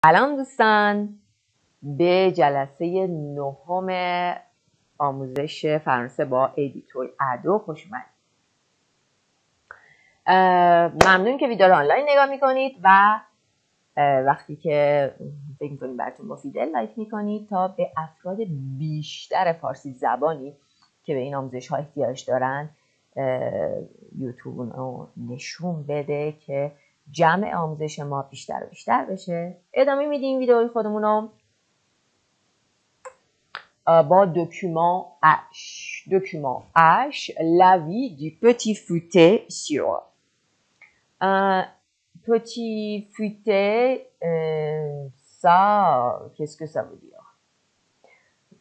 سلام دوستان، به جلسه نهم آموزش فرانسه با ادیتور ادو خوش اومدید. ممنون که ویدیو رو آنلاین نگاه میکنید و وقتی که فکر میکنید براتون مفیده لایک میکنید تا به افراد بیشتر فارسی زبانی که به این آموزش ها احتیاج دارن یوتیوب رو نشون بده که جمع آموزش ما بیشتر و بیشتر بشه. ادامه میدیم ویدیوی خودمون رو با دکومان H. دکومان H, l'avis du petit futé sur. Petit futé, ça, qu'est-ce que ça veut dire?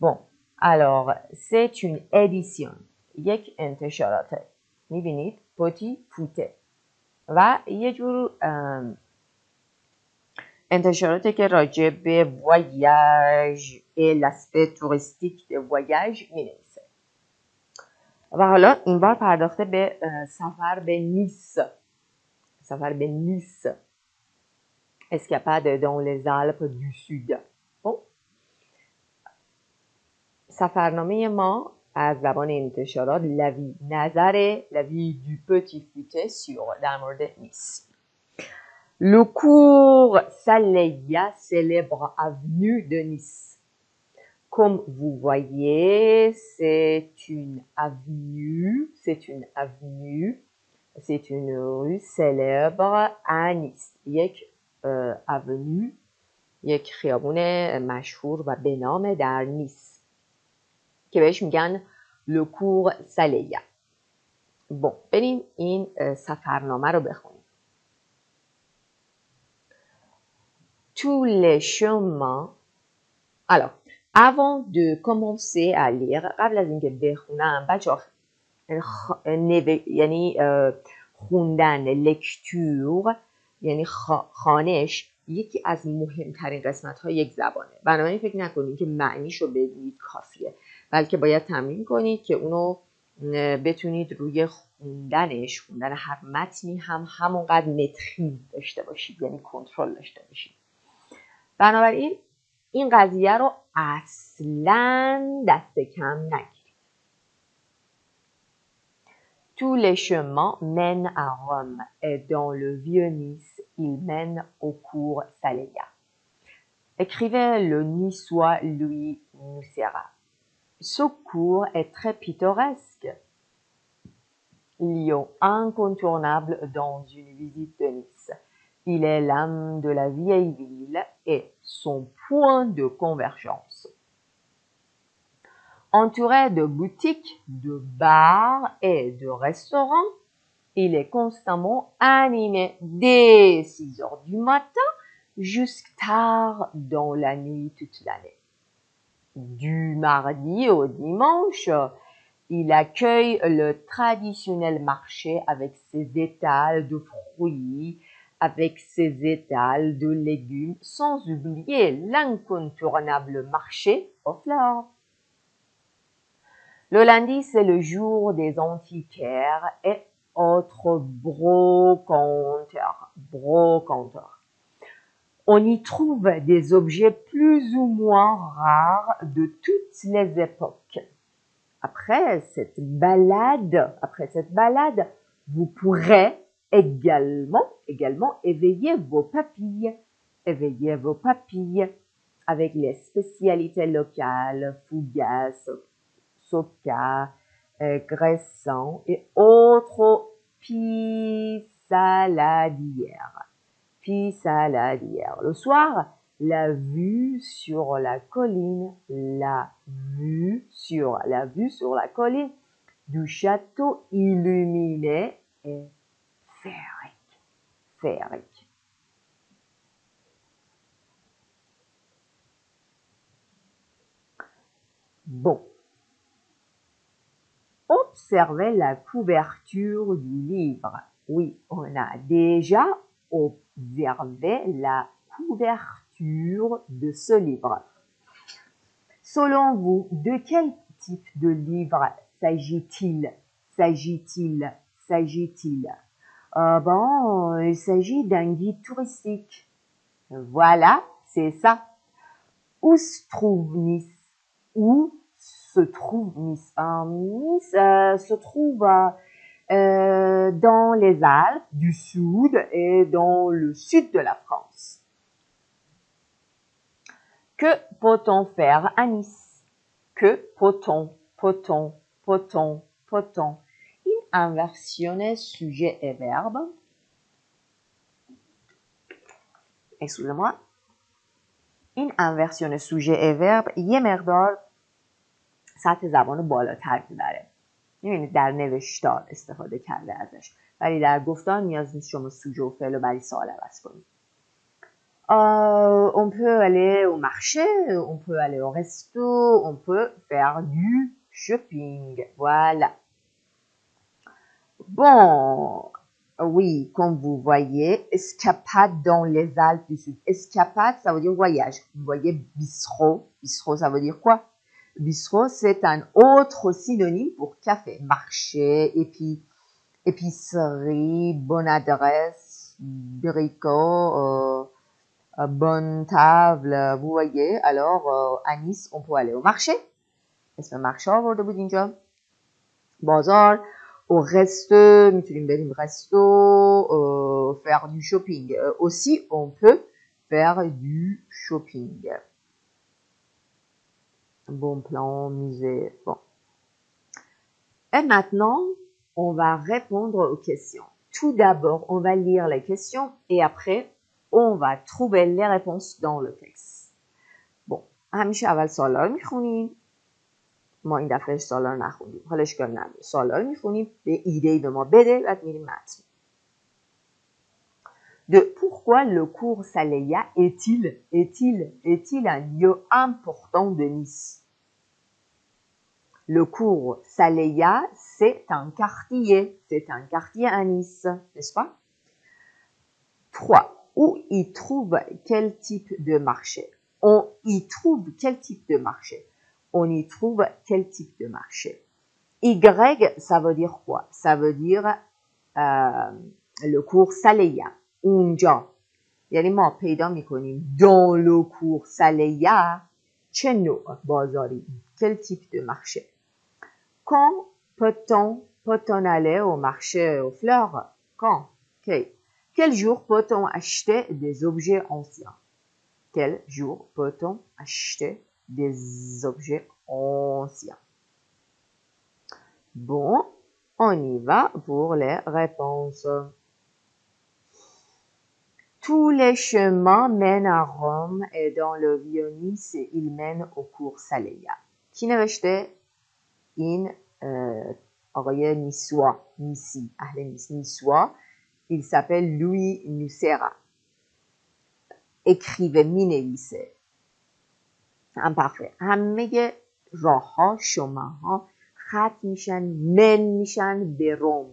Bon, alors, c'est une édition. یک انتشاراته. میبینید؟ petit futé. و یه جور انتشاراته که راجع به voyage et l'aspect touristique de voyage مینویسه. و حالا این بار پرداخته به سفر به نیس. سفر به نیس. Escapade dans les Alpes du Sud. خب سفرنامه ما از زبان انتشارات لوی نظر لوی du petit futé sur در مورد نیس. Le cours Saleya célèbre avenue de Nice. Comme vous voyez, c'est une avenue, c'est une rue célèbre à Nice. یک avenue، یک خیابون مشهور و به نام در نیس که بهش میگن Le cours Saleya. bon، بریم این سفرنامه رو بخونیم. Tous les chemins. Alors, avant de commencer à lire, قبل از اینکه بخونم بچه‌ها یعنی خوندن لکتور یعنی خوانش یکی از مهمترین قسمت‌های یک زبانه. بنابراین فکر نکنید که معنیشو بدونید کافیه، بلکه باید تمرین کنید که اونو بتونید روی خوندن هر متنی هم همونقدر متریز داشته باشید، یعنی کنترل داشته باشید. بنابراین این قضیه رو اصلاً دست کم نگیرید. Tous les chemins mènent à Rome et dans le vieux Nice, ils mènent au cours Saleya. Écrivait le niçois Louis Nucera. Ce cours est très pittoresque, lieu incontournable dans une visite de Nice. Il est l'âme de la vieille ville et son point de convergence. Entouré de boutiques, de bars et de restaurants, il est constamment animé dès 6 heures du matin jusqu'à tard dans la nuit toute l'année. Du mardi au dimanche, il accueille le traditionnel marché avec ses étals de fruits, avec ses étals de légumes, sans oublier l'incontournable marché aux fleurs. Le lundi, c'est le jour des antiquaires et autres brocanteurs. On y trouve des objets plus ou moins rares de toutes les époques. Après cette balade, vous pourrez également éveiller vos papilles avec les spécialités locales, fougasse, soca, graissant et autres pissaladières. Le soir, la vue sur la colline du château illuminé est féerique. Bon. Observez la couverture du livre. Oui, on a déjà observé la couverture de ce livre. Selon vous, de quel type de livre s'agit-il? Bon, il s'agit d'un guide touristique. Voilà, c'est ça. Où se trouve Nice? Où se trouve Nice? Nice se trouve dans les Alpes du Sud et dans le sud de la France. Que peut-on faire à Nice? Que peut-on, peut-on, peut-on, peut-on? In inversione sujet et verbe. Excusez-moi. این انورسیون سوژه ورب یه مقدار سطح زبان بالاتر داره. می‌بینید در نوشتار استفاده کرده ازش. ولی در گفتار نیاز نیست شما سوژه و فعل رو برای سوال عوض کنید. On peut aller au marché, on peut aller au resto, on peut faire du shopping. Voilà. Bon, oui, comme vous voyez, escapade dans les Alpes du Sud. Escapade, ça veut dire voyage. Vous voyez bistrot. Bistrot, ça veut dire quoi? Bistrot, c'est un autre synonyme pour café. Marché, épicerie, bonne adresse, bricot, bonne table. Vous voyez, alors à Nice, on peut aller au marché. اسم marché آورده بود اینجا. بازار. Au resto, میتونیم بریم resto, faire du shopping. Aussi, on peut faire du shopping. Bon plan, musée, bon. Et maintenant, on va répondre aux questions. Tout d'abord, on va lire les questions et après, on va trouver les réponses dans le texte. Bon, همیشه اول سوالا رو میخونیم. ما این دفعه سوالا رو نخوندیم. حالا اشکال نداره. سوالا رو میخونیم، به ایده‌ای به ما بده، بعد میریم متن. De pourquoi le cours Saleya est-il un lieu important de Nice? Le cours Saleya, c'est un quartier à Nice, n'est-ce pas? 3. Où y trouve quel type de marché? On y trouve quel type de marché? On y trouve quel type de marché? Y, ça veut dire quoi? Ça veut dire le cours Saleya. اونجا. یعنی ما پیدا میکنیم dans le cours Saleya چه نوع بازاری؟ Quel type de marché? Quand peut-on aller au marché aux fleurs? Quand? Okay. Quel jour peut-on acheter des objets anciens? Quel jour peut-on acheter des objets anciens? Bon, on y va pour les réponses. Tous les chemins mènent à Rome et dans le vieux Nice, ils mènent au cours Saleya. کی نوشته؟ این آقای نیسی اهل نیسوا. Il s'appelle Louis Nucera. écrivait مینویسه. Parfait. همه راه ها شما ها ختم میشن میشن به روم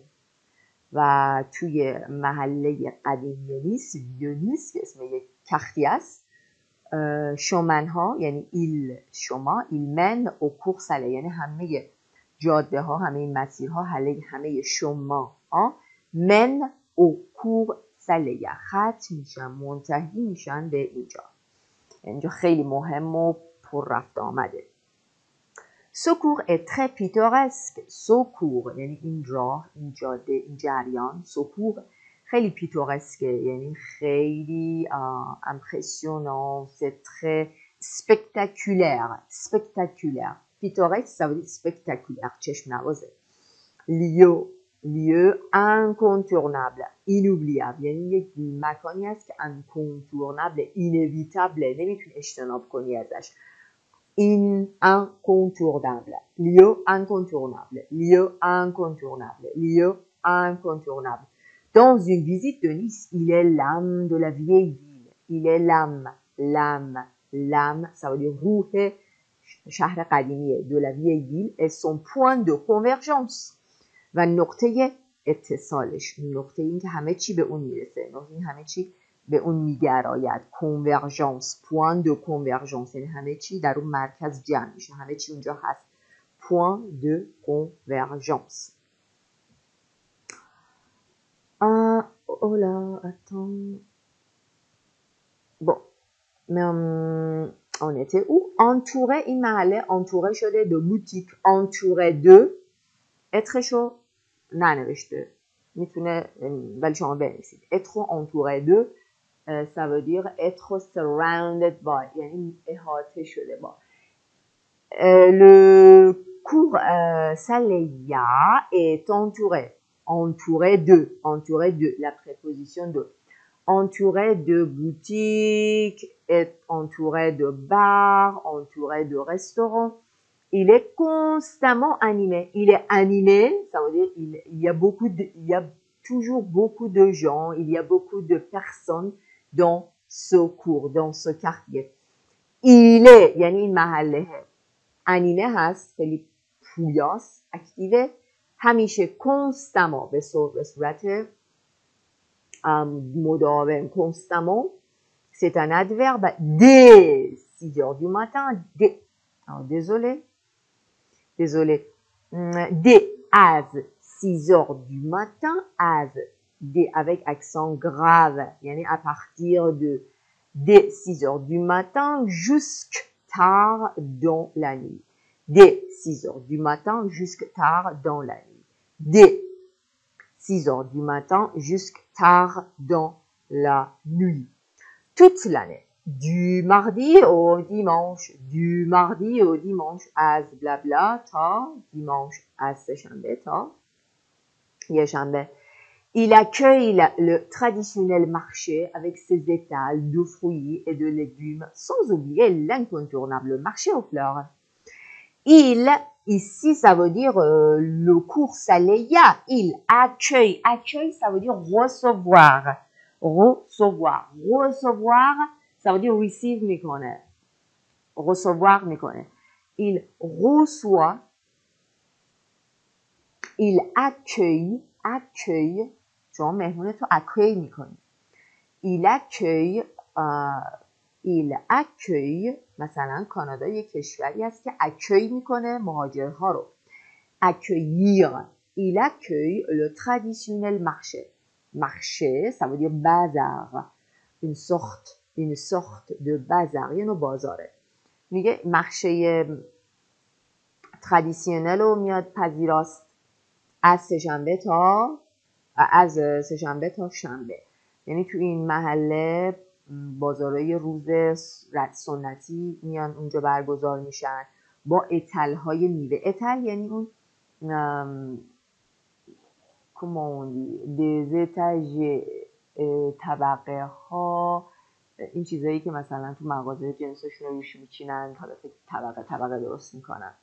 و توی محله قدیمی نیس که اسم یک کختی است شومن ها یعنی ایل من او کور سله یعنی همه جاده ها همه مسیرها همه شما ها من او کور سله ختم میشن منتهی میشن به اینجا. اینجا خیلی مهم و پر رفت آمده. Ce cours est très pittoresque. Ce cours یعنی این راه، این جاده، این جریان. Ce cours خیلی pittoresque یعنی خیلی impressionnant. C'est très spectaculaire. Spectaculaire. Pittoresque, ça veut dire spectaculaire. چشم نوازه. lieu incontournable. Inoubliable. یعنی یک مکانی است که incontournable. Inévitable. نمیتونی اجتناب کنی ازش. Incontournable. Lieu incontournable. Lieu incontournable. Lieu incontournable. Dans une visite de Nice, il est l'âme de la vieille ville. Il est l'âme, ça veut dire روح شهر قدیمیه de la vieille ville et son point de convergence. و نقطه اتصالش. نقطه این که همه چی به اون میرسه. نقطه این همه چی به اون میگراید. convergence. point de convergence. یعنی همه چی در اون مرکز جمع میشه. همه چی اونجا هست. point de convergence. Oh là, attends. Bon. on était où؟ Entouré این محله entouré شده de boutique entouré de être chaud ننوشته میتونه ولی شما بنویسید être entouré de ça veut dire être surrounded by یعنی احاطه شده با le cours Saleya est entouré de la préposition de entouré de boutiques, est entouré de bars, entouré de restaurants. Il est constamment animé. Il est animé, ça veut dire il y a toujours beaucoup de gens, il y a beaucoup de personnes dans ce cours, dans ce quartier. Il est, یعنی این محله animé هست، خیلی پویاست، اکتیوه، همیشه constamment به صورت مداوم constamment, c'est un adverbe dès 6 heures du matin, alors désolé, dès as 6 heures du matin, as, dès avec accent grave, yani à partir de dès 6 heures du matin jusqu'à tard dans la nuit. Dès 6 heures du matin jusqu'à tard dans la nuit. Dès 6 heures du matin jusqu'à tard dans la nuit. Toute l'année. Du mardi au dimanche. Du mardi au dimanche. Az blabla ta. Dimanche az seshanbe ta. Yeshanbe. Il accueille le traditionnel marché avec ses étals de fruits et de légumes, sans oublier l'incontournable marché aux fleurs. Il, ici, ça veut dire le cours Saleya. Il accueille. Accueille, ça veut dire recevoir. Recevoir. Recevoir, ça veut dire receive mikone. Recevoir mikone. Il reçoit. Il accueille. Accueille. شما مهمونه تو accueille میکنی. Il accueille مثلا کانادا یک کشوری است که accueille میکنه مهاجرها رو. Accueillir. Il accueille le traditionnel marché. Marché, ça veut dire bazar. Une sorte de bazar. یه نوع بازاره. میگه marché traditionnel رو میاد پذیراست از سه‌شنبه تا شنبه. یعنی تو این محله بازارهای روز سنتی میان اونجا برگزار میشن با اتل‌های میوه. اتل یعنی اون des étages طبقه ها، این چیزایی که مثلا تو مغازه جنسشون رو روش میچینن، حالا طبقه درست میکنن.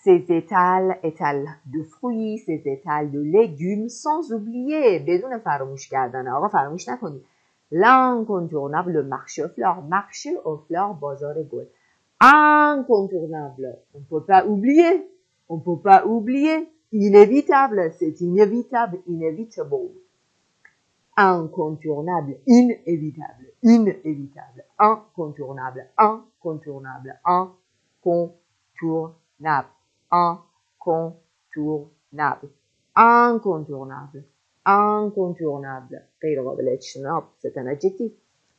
Ces étals de fruits, ces étals de légumes, sans oublier, بدون فراموش کردن. آقا فراموش نکنید. L'incontournable marché aux fleurs. Marché aux fleurs, بازار گل. Incontournable. On ne peut pas oublier. On ne peut pas oublier. Inévitable. C'est inévitable. Inevitable. Incontournable. Inévitable. Inévitable. Incontournable. Incontournable. Incontournable. Incontournable. Incontournable. Incontournable. غیر قابل اجتناب. C'est un adjectif.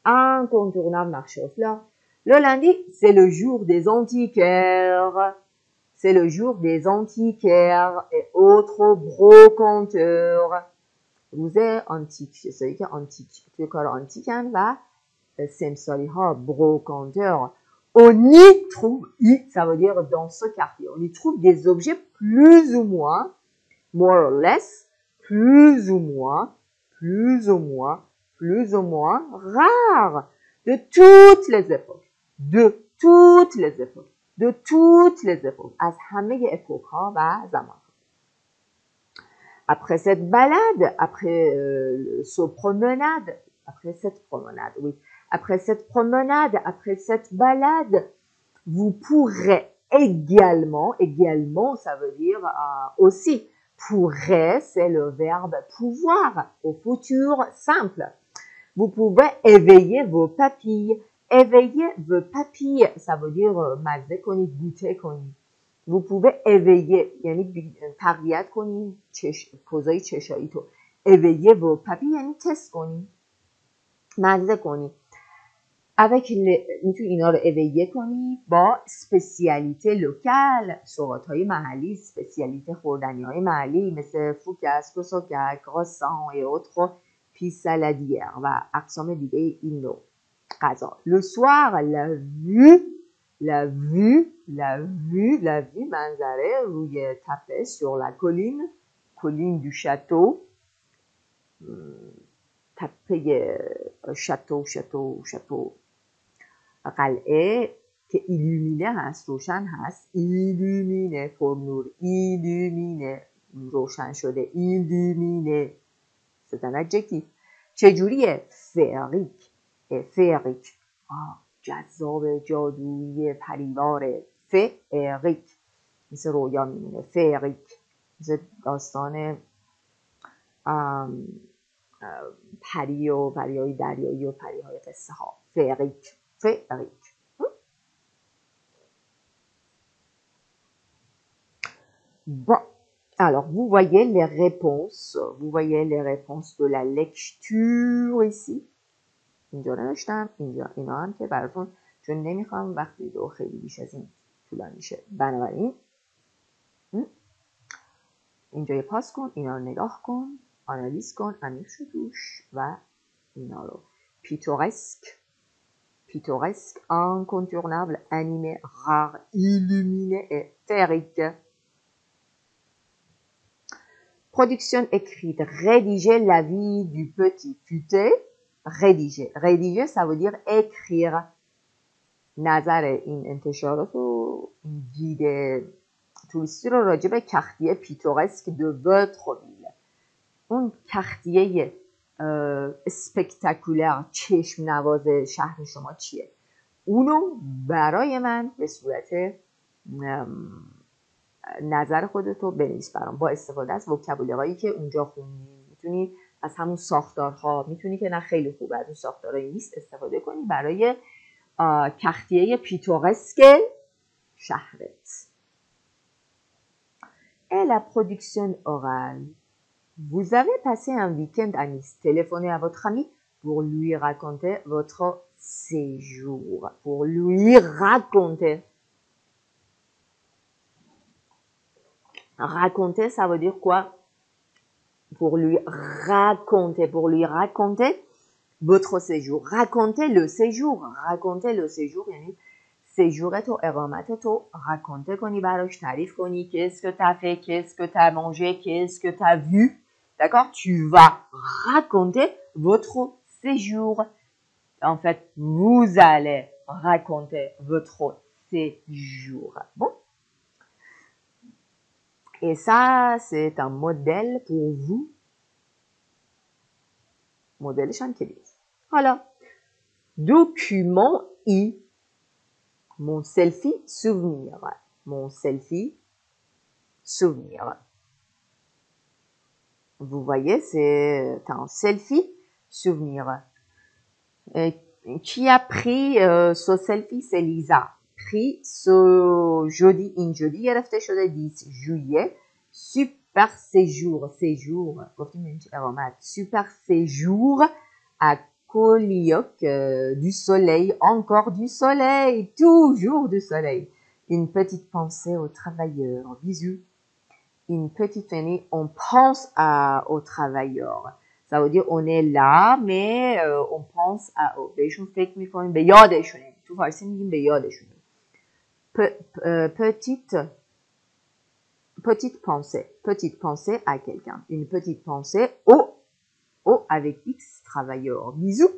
Incontournable marché aux fleurs. Le lundi, c'est le jour des antiquaires. C'est le jour des antiquaires et autres brocanteurs. روز آنتیک، کسایی که توی کار آنتیکن و سمساری ها، brocanteurs. On y trouve, ça veut dire dans ce quartier, on y trouve des objets plus ou moins, more or less, plus ou moins rares de toutes les époques. از همه اپوک ها و زمان ها. Après cette balade, après cette balade, vous pourrez également, ça veut dire aussi, pourrez, c'est le verbe pouvoir au futur simple. Vous pouvez éveiller vos papilles. Éveiller vos papilles, ça veut dire مزه کنید، goûter کنید. Vous pouvez éveiller, یعنی تقویت کنید کوزای چشایی تو. éveiller vos papilles یعنی تست کنید، مزه کنید. avec میتونی اینا رو اویه کنی با سپسیالیته لوکال، سوغات‌های محلی، سپسیالیته خوردنی‌های محلی مثل فوکس، کوسوکک، croissant et autres puis saladières و اقسام دیگه این نوع غذا. Le soir, la vue منظره روی تپه sur la colline du château، تپه شاتو قلعه که ایلومینه هست، روشن هست، ایلومینه پرنور، ایلومینه روشن شده، ایلومینه c'est un adjectif. چجوریه؟ فئریک جذاب، جادویی، پریواره، فئریک مثل رویا میمونه، فئریک مثل داستان پری و پریهای دریایی و پریهای قصه ها، فئریک. Bon, alors vous voyez les réponses de la lecture ici. اینجا نوشتم، اینجا اینا هم که براتون چون نمیخوام وقت ویدیو خیلی بیش از این طولانی شه، بنابراین اینجا یه پاس کن، اینا رو نگاه کن، آنالیز کن، عمیق شو توش و اینا رو. pittoresque, incontournable, animé, rare, illuminé et féerique. Production écrite, rédiger la vie du petit futé. rédiger ça veut dire écrire. نظر این انتشارات و این گید توریستی رو راجع به کختیه پیتورسک دو وتروویل، اون کختیه اسپکتاکولر چشم نواز شهر شما چیه، اونو برای من به صورت نظر خودتو بنویس برام با استفاده از وکابولرهایی که اونجا خوندی. میتونی از همون ساختارها، میتونی که نه خیلی خوبه از اون ساختارهای نیست استفاده کنی برای کختیه پیتورسک شهرت. Et la production orale. Vous avez passé un week-end à Nice. Téléphonez à votre ami pour lui raconter votre séjour. Pour lui raconter. Raconter, ça veut dire quoi? Pour lui raconter votre séjour. Raconter le séjour. یعنی séjour تو، اقامت تو raconter کنی، براش تعریف کنی. Qu'est-ce que t'as fait? Qu'est-ce que t'as mangé? Qu'est-ce que t'as vu? D'accord? Tu vas raconter votre séjour. En fait, vous allez raconter votre séjour. Bon? Et ça, c'est un modèle pour vous. مدلش هم که بیست. حالا document I. Mon selfie souvenir. Vous voyez, c'est un selfie souvenir. Qui a pris ce selfie? C'est Lisa. Pris ce jeudi, این jeudi گرفته شده 10 juillet. Super séjour. گفتیم این اقامت. Super séjour à Collioque, du soleil, encore du soleil, toujours du soleil. Une petite pensée aux travailleurs. Bisous. Une petite année, on pense aux travailleurs. Ça veut dire on est là, mais on pense à eux. بهشون فکر میکنیم، به یادشونیم. تو فارسی میگیم به یادشونیم. Petite pensée à quelqu'un. Une petite pensée aux avec X travailleurs. Bisous.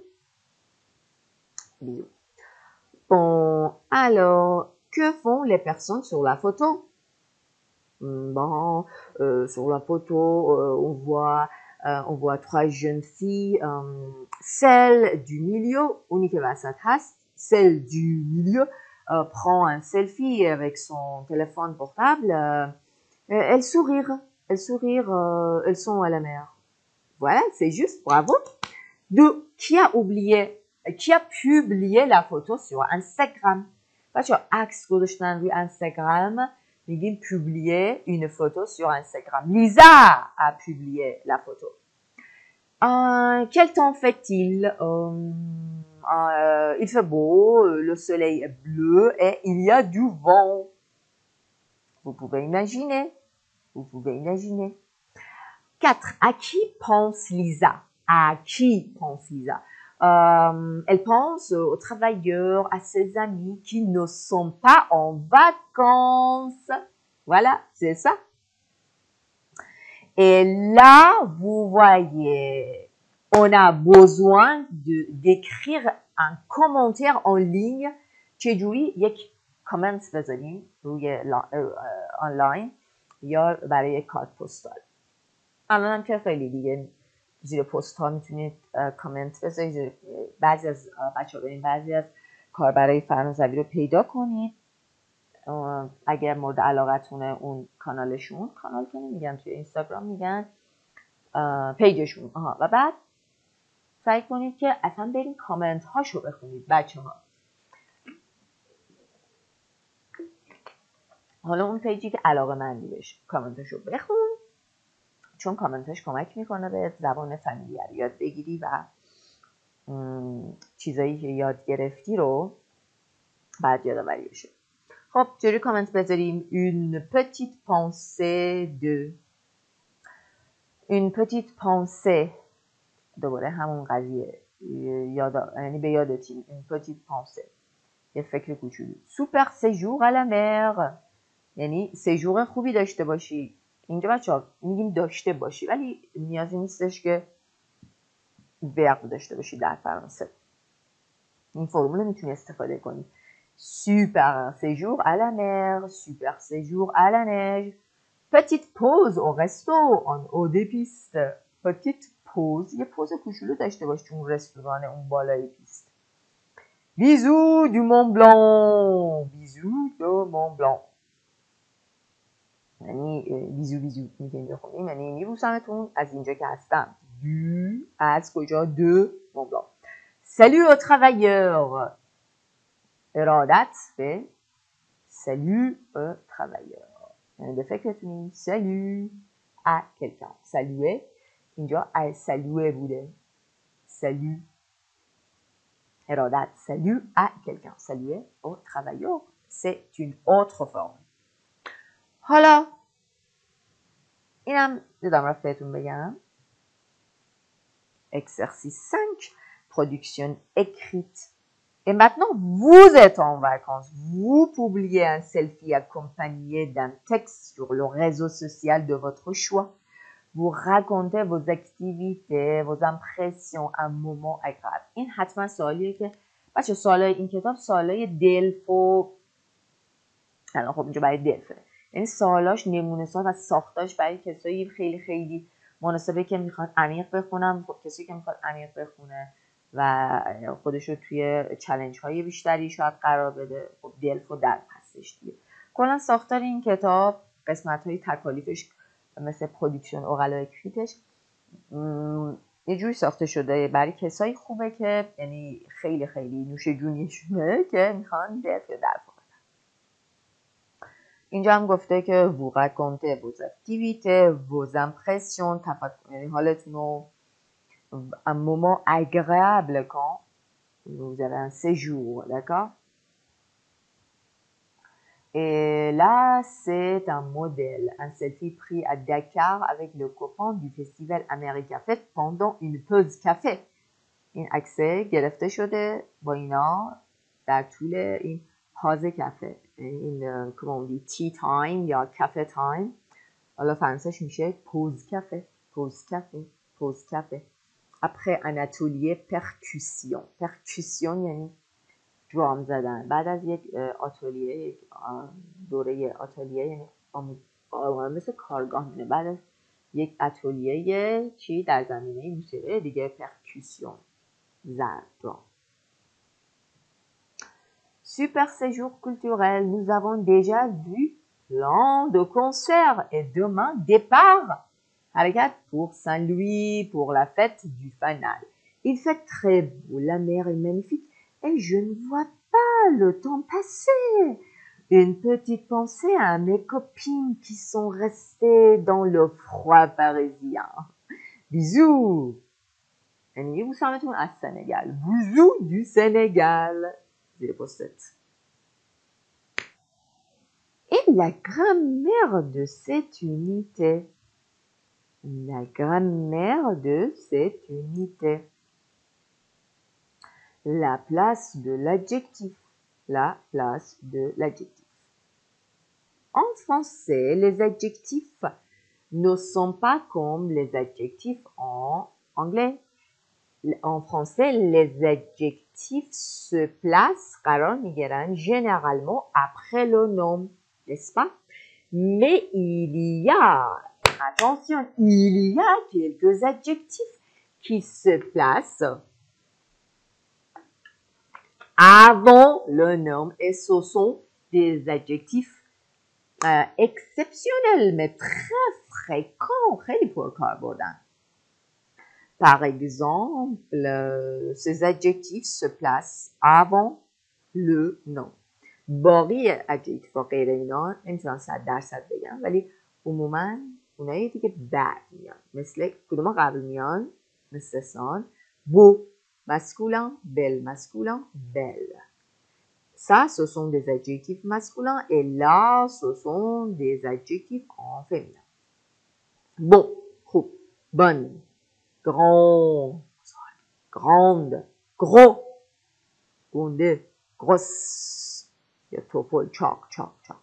Bon, alors, que font les personnes sur la photo? Bon, sur la photo, on voit 3 jeunes filles. Celle du milieu, celle du milieu prend un selfie avec son téléphone portable. Elles sourire, elles sont à la mer. Voilà, c'est juste, bravo. qui a publié la photo sur Instagram. بچه عکس گذاشتن روی اینستاگرام میگیم publier une photo sur Instagram. Lisa a publié la photo. Quel temps fait-il? il fait beau, le soleil est bleu et il y a du vent. Vous pouvez imaginer. Vous pouvez imaginer. 4. À qui pense Lisa? À qui pense Lisa? Elle pense aux travailleurs, à ses amis qui ne sont pas en vacances. Voilà, c'est ça. Et là, vous voyez, on a besoin d'écrire un commentaire en ligne چجوری یک کامنت بذاریم روی آنلاین یا برای یک کارت پستال. الان هم که خیلی دیگه زیر پست ها میتونید کامنت بذارید. بعضی از بچه ها برین بعضی از کاربرای فرانسوی رو پیدا کنید. اگر مورد علاقتونه اون کانالشون، کانال که نمیگن توی اینستاگرام میگن پیجشون، و بعد سعی کنید که اصلا برین کامنت هاشو بخونید بچه ها. حالا اون پیجی که علاقه مندی بشه کامنتاشو بخون، چون کامنتاش کمک میکنه به زبان فامیلیار یاد بگیری و چیزایی که یاد گرفتی رو بعد یادآوری بشه. خب چجوری کامنت بذاریم؟ une petite pensée de une petite pensée، دوباره همون قضیه یعنی به یادتیم une petite pensée، یه فکر کوچولو. super séjour à la mer، یعنی سژور خوبی داشته باشی. اینجا بچه‌ها میگیم داشته باشی ولی نیازی نیستش که ورب داشته باشی در فرانسه. این فرمول میتونی استفاده کنی. super séjour à la mer، super séjour à la neige، petite pause au resto en haut des pistes. petite pause، یه پوز کوچولو داشته باش تو اون رستوران اون بالای پیست. bisous du Mont Blanc، bisous du Mont Blanc، یعنی بیزو بیزو میتونیم بخونیم، یعنی میبوسمتون از اینجا که هستم. دو از کجا؟ دو مون بلان. salut aux travailleurs، ارادت به salut aux travailleurs، یعنی به فکرتونیم salut à quelqu'un. saluer اینجا saluer بوده. salut ارادت salut à quelqu'un. saluer aux travailleurs c'est une autre forme. حالا اینم دیدم رفت بهتون بگم. Exercice 5, production écrite. Et maintenant, vous êtes en vacances. Vous publiez un selfie accompagné d'un texte sur le réseau social de votre choix. Vous racontez vos activités, vos impressions, un moment agréable. این حتما سوالیه که بچه سوالای این کتاب سوالای دلف و الان خب اینجا برای دلفه. یعنی سوالاش نمونه‌ساز و ساختاش برای کسایی خیلی خیلی مناسبه که میخواد عمیق بخونم. خب کسی که میخواد عمیق بخونه و خودش رو توی چالش های بیشتری شاید قرار بده، خب دلف و درد هستش دیگه. کلا ساختار این کتاب، قسمت های تکالیفش مثل پروداکشن اوغلا کریتش یه جوری ساخته شده برای کسایی خوبه که یعنی خیلی خیلی نوش جونیشونه که میخوان دلف یا درد. اینجا هم گفته که vous racontez vos activités, vos impressions، یعنی حالتون رو un moment agréable quand vous avez un séjour, d'accord? Et là, c'est un modèle, un selfie pris à Dakar avec le copain du festival américain fait pendant une pause café. این عکسه گرفته شده با اینا در طول این پاز کافه، این کموندی تی تایم یا کافه تایم. حالا فرانسهش میشه پوز کافه، پوز کافه، پوز کافه. après un atelier percussion. percussion یعنی درام زدن. بعد از یک آتلیه، یک دوره آتلیه، یعنی مثل کارگاه میده. بعد از یک آتلیه چی در زمینه موسیقی دیگه percussion زد درام. Super séjour culturel. Nous avons déjà vu plein de concerts et demain départ. Harkat pour Saint-Louis pour la fête du fanal. Il fait très beau, la mer est magnifique et je ne vois pas le temps passer. Une petite pensée à mes copines qui sont restées dans le froid parisien. Bisous. یعنی میبوسمتون از سنگال. بوزو دو سنگال. زیر پستت. Et la grammaire de cette unité. La grammaire de cette unité. La place de l'adjectif. La place de l'adjectif. En français, les adjectifs ne sont pas comme les adjectifs en anglais. En français, les adjectifs se placent, قرار میگیرن généralement après le nom, n'est-ce pas? Mais il y a, attention, il y a quelques adjectifs qui se placent avant le nom et ce sont des adjectifs exceptionnels mais très fréquents, خیلی پرکار بردن. Par exemple, ces adjectifs se placent avant le nom. باقی adjectif و غیر اینا نمیتونم 100% بگم ولی عموما اونایی دیگه بعد میان. مثل کدوم قبل میان؟ مثل سان beau masculin, belle masculin, belle. Ça, ce sont des adjectifs masculins et là, ce sont des adjectifs en féminin. Bon, خوب, bonne, grand, grande, gros, گنده, grosse, یا توپل, چاق, چاق, چاق.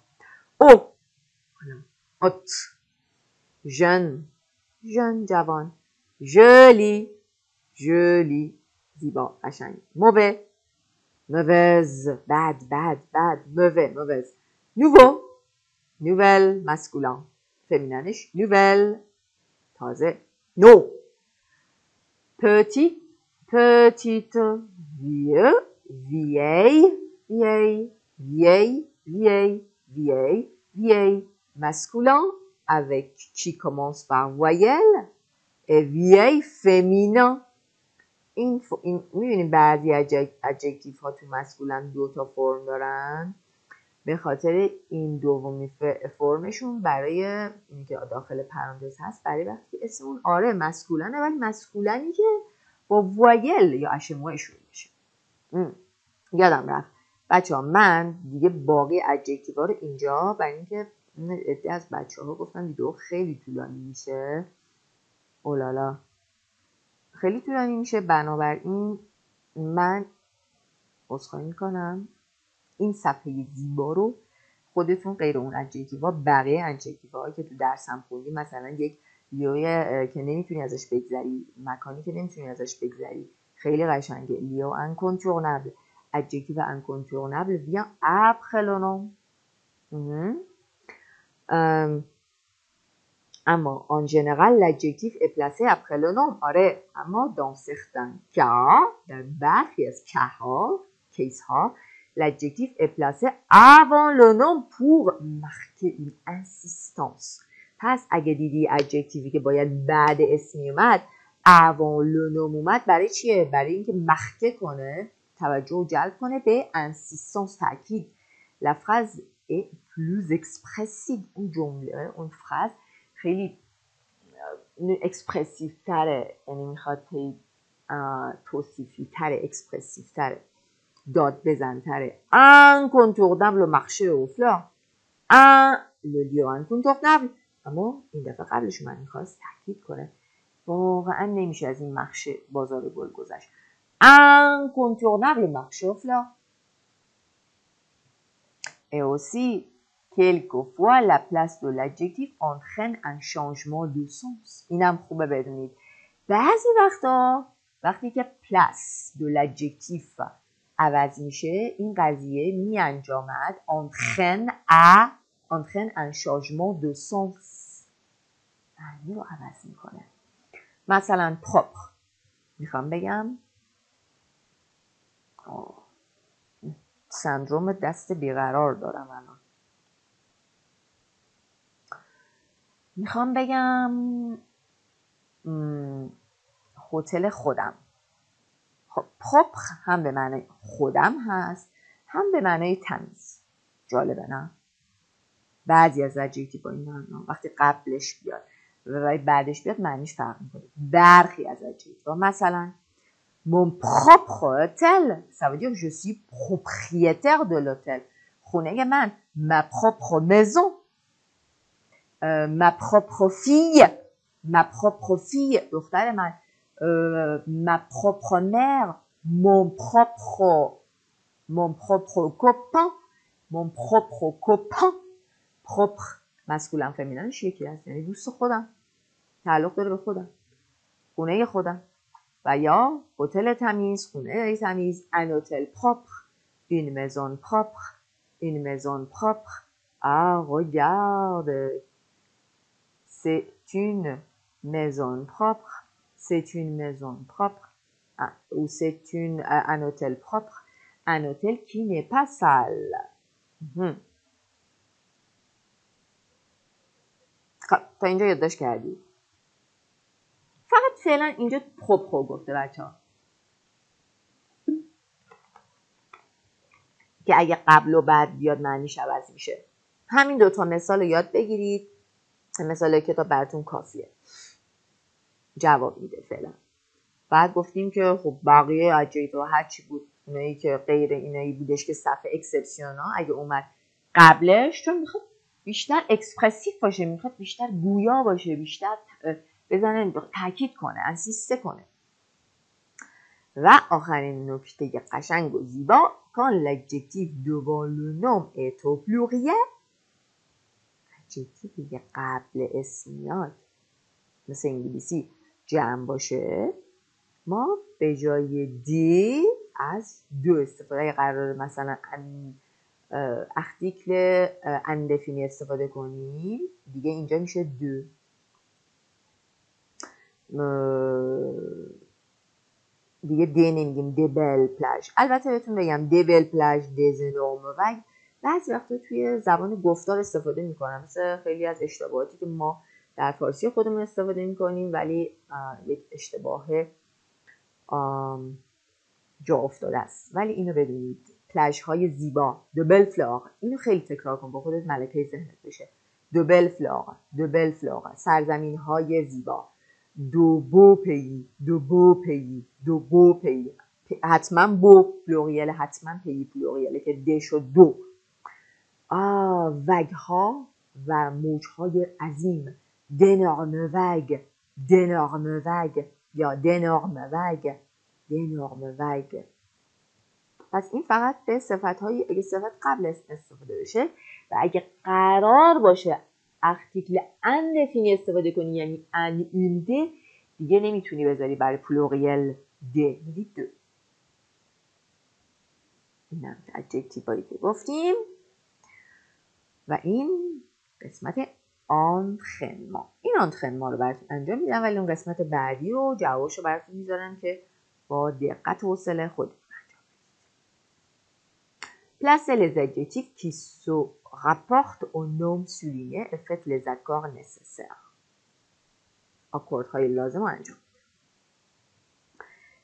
haut, haute, jeune, jeune, جوان, joli, joli, زیبا, قشنگ, mauvais, mauvaise, bad, bad, bad, mauvais, mauvaise, nouveau, nouvelle, masculin, fémininish, nouvelle, تازه, no, petit, petite, vieux, vieille, vieille, vieille, vieille, vieille, vieille, masculin avec qui commence par voyelle et vieille féminin. این میبینیم بعضی adjective ها تو مسکولن 2 تا فرم دارن به خاطر این دومی فرمشون برای اینی که داخل پرانتز هست برای وقتی اسم اون آره مسکولنه ولی مسکولنی که با وایل یا اشموه شروع میشه. یادم رفت بچه ها من دیگه باقی adjective ها رو اینجا برای اینکه عده از بچه ها گفتن ویدیو خیلی طولانی میشه اولالا خیلی طولانی میشه بنابراین من عذرخواهی میکنم این صفحه زیبا رو خودتون غیر اون ادجکتیو ها بقیه ادجکتیو هایی که تو درسم خوندی مثلا یک لیوی که نمیتونی ازش بگذری مکانی که نمیتونی ازش بگذری خیلی قشنگه لیو انکونتورنبل ادجکتیو انکونتورنبل vient après le nom اما en général l'adjectif est placé après le nom آره اما dans certains cas در برخی از case ها l'adjectif est placé avant le nom pour marquer une insistance پس اگه دیدی adjectivی که باید بعد اسمی اومد avant le nom اومد برای چیه؟ برای اینکه مخکه کنه توجه جلب کنه به insistance تاکید la phrase est plus expressive اون جمله اون phrase خیلی اکسپرسیو تره یعنی میخواد توصیفی تره اکسپرسیو تره داد بزن تره incontournable le marché aux fleurs le lieu incontournable اما این دفعه قبلش من میخواست تاکید کنه واقعا نمیشه از این مخشه بازار گل گذشت incontournable le marché aux fleurs et aussi quelquefois la place de l'adjectif entraîne un changement de sens. اینم خوبه بدونید. بعضی وقتا وقتی که place de l'adjectif عوض میشه این قضیه می انجامد entraîne un changement de sens. معنی رو عوض میکنه. مثلا propre. میخوام بگم سندروم دست بیقرار دارم الان. میخوام بگم هتل خودم. خب پروپر هم به معنی خودم هست هم به معنی تمیز. جالبه نه؟ بعضی از adjective با این معنا وقتی قبلش بیاد و بعدش بیاد معنیش فرق میکنه. برخی از adjective مثلا Mon propre hôtel, ça veut dire que je suis propriétaire de l'hôtel. خونه من, ma propre maison, ma propre fille, دختر من, ma propre mère, mon propre copain, propre مسکولن فمیننش یکی هست، یعنی دوست خودم، تعلق داره به خودم، خونه خودم. و یا هتل تمیز، خونه تمیز، un hôtel propre, une maison propre. Ah, regarde, c'est une maison propre, ah, ou c'est un hôtel propre, un hôtel qui n'est pas sale. خب تا اینجا یادداشت کردی. فقط فعلا اینجا پروپرو گفته بچه‌ها که اگه قبل و بعد بیاد معنیش عوض میشه. همین دوتا مثال رو یاد بگیرید. مثال کتاب براتون کافیه. جواب میده فعلا. بعد گفتیم که خب بقیه ادجکتیو هر چی بود، اونایی که غیر اینایی بودش که صفحه اکسپشن ها اگه اومد قبلش، چون میخواد بیشتر اکسپرسیو باشه، میخواد بیشتر گویا باشه، بیشتر بزنه تاکید کنه، انسیسته کنه. و آخرین نکته قشنگ و زیبا، quand l'adjectif devant le nom est au pluriel، adjectif که قبل اسم میاد مثل انگلیسی جمع باشه، ما به جای دی از دو استفاده. اگه قراره مثلا ارتیکل اندفینی استفاده کنیم، دیگه اینجا میشه دو. دیگه دی نمیگیم، دبل پلاژ. البته بهتون بگم دبل پلاژ، دزنورم و بعضی وقتا توی زبان گفتار استفاده میکنم، مثل خیلی از اشتباهاتی که ما در فارسی خودمون استفاده میکنیم ولی یک اشتباه جا افتاده است. ولی اینو بدونید، پلاژ های زیبا، دبل فلاغ، اینو خیلی تکرار کن با خودت ملکه ذهنت بشه. دبل فلاغ، سرزمین های زیبا. دو بو پی، حتما بو پلوریل، حتما پی پلوریل که د شد دو. وگ ها و موج های عظیم، دنورم وگ یا دنورم وگ. پس این فقط به صفت های، اگه صفت قبل استفاده بشه و اگه قرار باشه ارتیکل اندفینی استفاده کنی، یعنی ان اون د، دیگه نمیتونی بذاری برای پلوریل د، میدید دو. این هم ادجکتیوهایی که گفتیم. و این قسمت آنترنمان. این آنترنمان رو براتون انجام میدم، ولی اون قسمت بعدی رو جوابشو براتون میذارم که با دقت و حوصله خودتون انجام بدید. Placez les adjectifs qui se rapportent au nom souligné et faites les accords nécessaires. آکوردهای لازم رو انجام بدید.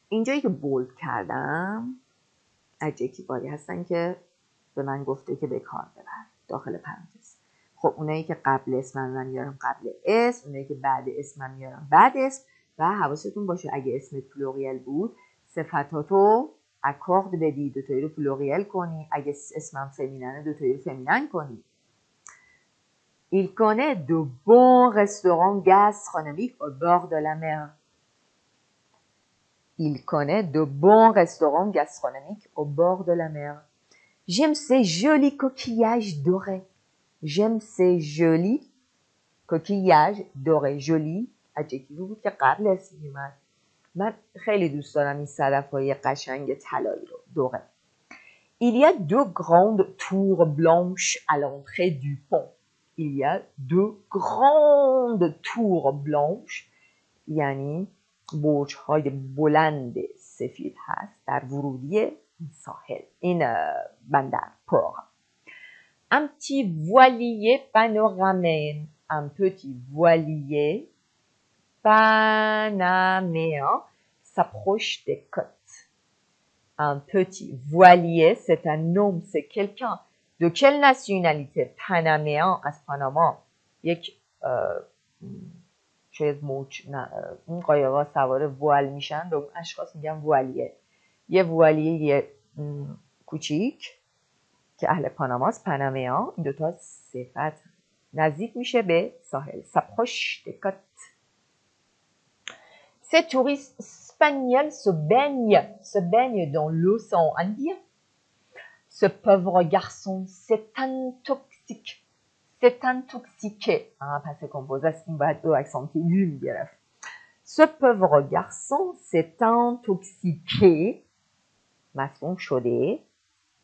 اینجایی که بولد کردم ادجکتیوهایی هستن که به من گفته که به کار ببر داخل پرانتز. خب اونایی که قبل اسم من میارم قبل اسم، اونایی که بعد اسم من میارم بعد اسم. و حواستون باشه اگه اسم پلوریل بود صفتاتو اکورد بدی، دوتایی رو پلوریل کنی. اگه اسمم فمیننه دوتایی رو فمینن کنی. Il connaît de bons restaurants gastronomiques au bord de la mer. Il connaît de bons restaurants gastronomiques au bord de la mer. J'aime ces jolis coquillages dorés. J'aime ces jolis coquillages dorés. Joli adjectif بود که قبل اسم میاد. من خیلی دوست دارم این صدف‌های قشنگ طلایی رو. دوره. Il y a deux grandes tours blanches à l'entrée du pont. Il y a deux grandes tours blanches. یعنی برج‌های بلند سفید هست در ورودی ساحل، این بندر پورت. Un petit voilier panoraméen, un petit voilier panaméen s'approche des côtes. Un petit voilier, c'est un homme, c'est quelqu'un. De quelle nationalité? Panaméen, از پاناما. یک شاید موج نه اون قایق‌ها سوار ووال میشن به اون اشخاص میگن ووالیه. یه ووالیه کوچیک که اهل پاناماست، پانامیا، این دوتا صفت نزدیک میشه به ساحل. s'approche des côtes. Ces touristes espagnols se baignent dans l'océan Indien. Ce pauvre garçon s'est intoxiqué. پس composé است، این باید او accent aigu میگرفت. Ce pauvre garçon s'est intoxiqué. مصموم شده.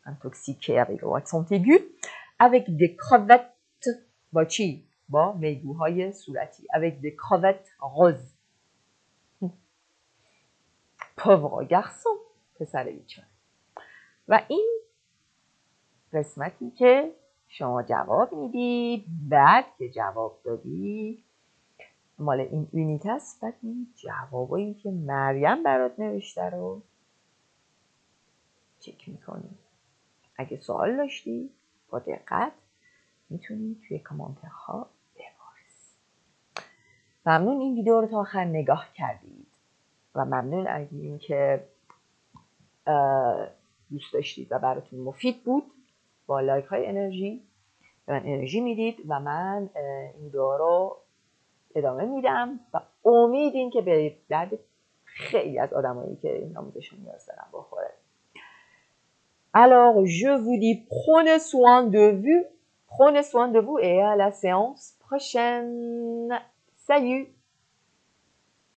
Intoxiqué avec l'accent aigu. Avec des crevettes. با چی؟ با میگوهای صورتی. Avec des crevettes roses. pauvre garçon. پسر بیچاره. و این قسمتی که شما جواب میدی، بعد که جواب دادی مال این یونیت است، بعد این جوابایی که مریم برات نوشته رو چک میکنی. اگه سوال داشتی با دقت میتونی توی کامنترها بپرسی. ممنون این ویدیو رو تا آخر نگاه کردید و ممنون از این که دوست داشتید و براتون مفید بود. با لایک های انرژی به من انرژی میدید و من این ویدیو رو ادامه میدم و امیدیم که به درد خیلی از آدمایی که این آموزش رو نیاز دارن بخوره. Alors, je vous dis prenez soin de vous et à la séance prochaine. Salut!